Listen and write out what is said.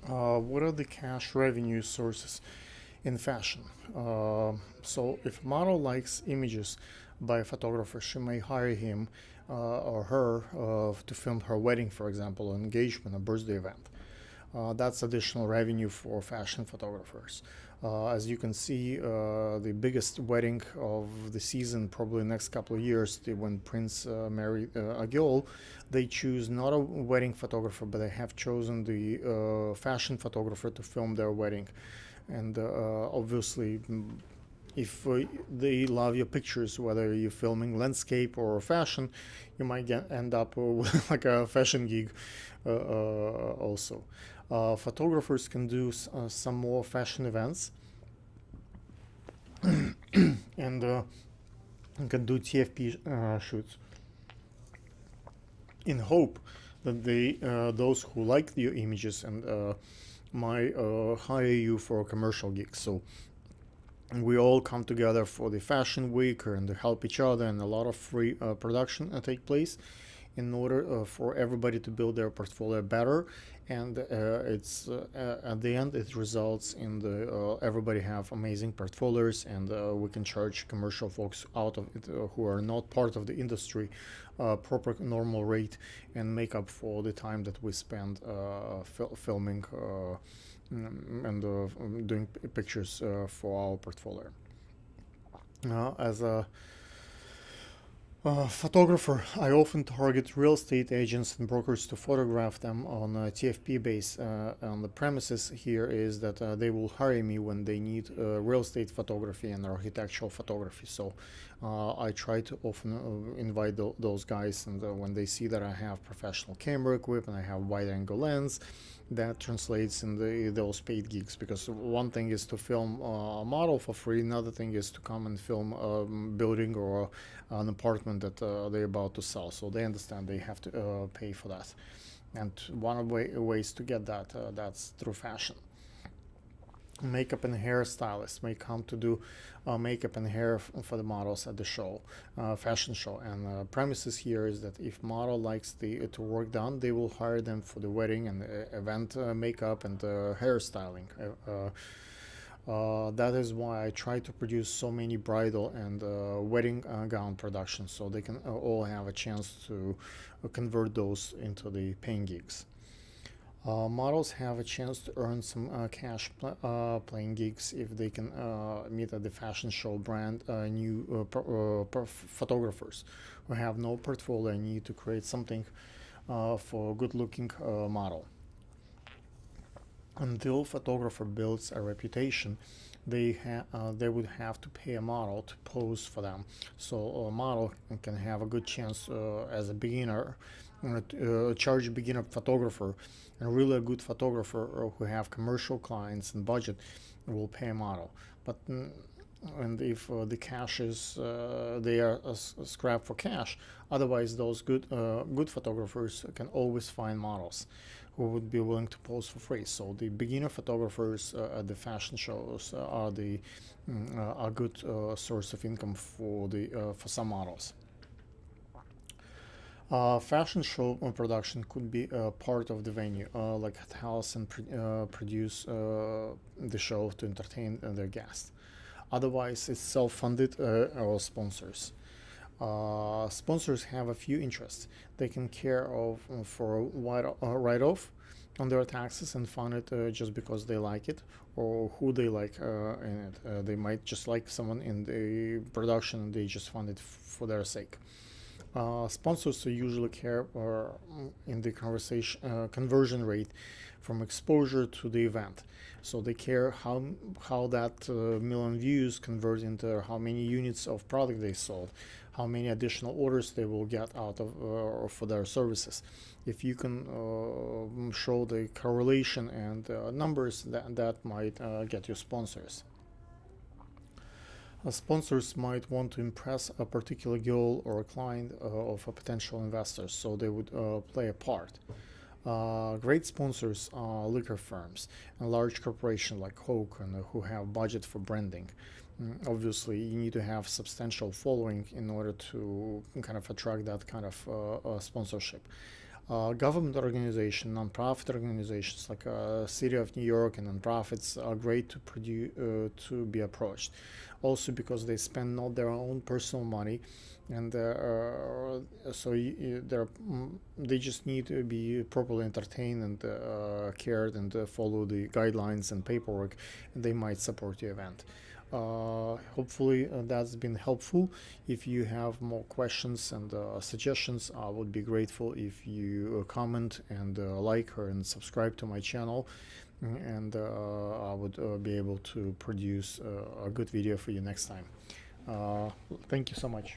What are the cash revenue sources in fashion? So, if a model likes images by a photographer, she may hire him or her to film her wedding, for example, an engagement, a birthday event. That's additional revenue for fashion photographers. As you can see, the biggest wedding of the season, probably next couple of years, when Prince married a girl, they choose not a wedding photographer, but they have chosen the fashion photographer to film their wedding. And obviously, if they love your pictures, whether you're filming landscape or fashion, you might end up with like a fashion gig also. Photographers can do some more fashion events and can do TFP shoots in hope that those who like your images and might hire you for commercial gigs. So we all come together for the fashion week and help each other, and a lot of free production take place in order for everybody to build their portfolio better. And it's at the end it results in the everybody have amazing portfolios, and we can charge commercial folks out of it who are not part of the industry proper normal rate, and make up for the time that we spend filming and doing pictures for our portfolio. As a photographer, I often target real estate agents and brokers to photograph them on a TFP base. On the premises here is that they will hire me when they need real estate photography and architectural photography. So I try to often invite those guys, and when they see that I have professional camera equipment, I have wide-angle lens, that translates in those paid gigs. Because one thing is to film a model for free, another thing is to come and film a building or an apartment that they're about to sell. So they understand they have to pay for that. And one of the ways to get that that's through fashion. Makeup and hair stylists may come to do makeup and hair for the models at the show, fashion show. And premises here is that if model likes the to work done, they will hire them for the wedding and event makeup and hairstyling. That is why I try to produce so many bridal and wedding gown productions, so they can all have a chance to convert those into the paying gigs. Models have a chance to earn some cash playing gigs if they can meet at the fashion show brand new photographers who have no portfolio and need to create something for a good looking model. Until photographer builds a reputation, they would have to pay a model to pose for them. So a model can have a good chance as a beginner, charge a beginner photographer, and really a good photographer who have commercial clients and budget will pay a model. But and if the cash is they are scrap for cash, otherwise those good photographers can always find models who would be willing to pose for free. So the beginner photographers at the fashion shows are the a good source of income for some models. Fashion show production could be part of the venue, like at house, and produce the show to entertain their guests. Otherwise, it's self-funded or sponsors. Sponsors have a few interests. They can care of for a write-off on their taxes and fund it just because they like it, or who they like in it. They might just like someone in the production and they just fund it for their sake. Sponsors usually care in the conversion rate from exposure to the event. So they care how that million views convert into how many units of product they sold, how many additional orders they will get out of for their services. If you can show the correlation and numbers, that might get you sponsors. Sponsors might want to impress a particular goal or a client of a potential investor, so they would play a part. Great sponsors are liquor firms and large corporations like Coke, and who have budget for branding. Obviously, you need to have substantial following in order to kind of attract that kind of sponsorship. Government organization, non-profit organizations like City of New York and non-profits are great to produce to be approached. Also because they spend not their own personal money, and they just need to be properly entertained and cared and follow the guidelines and paperwork, and they might support your event. Hopefully that's been helpful. If you have more questions and suggestions, I would be grateful if you comment and like and subscribe to my channel, and I would be able to produce a good video for you next time. Thank you so much.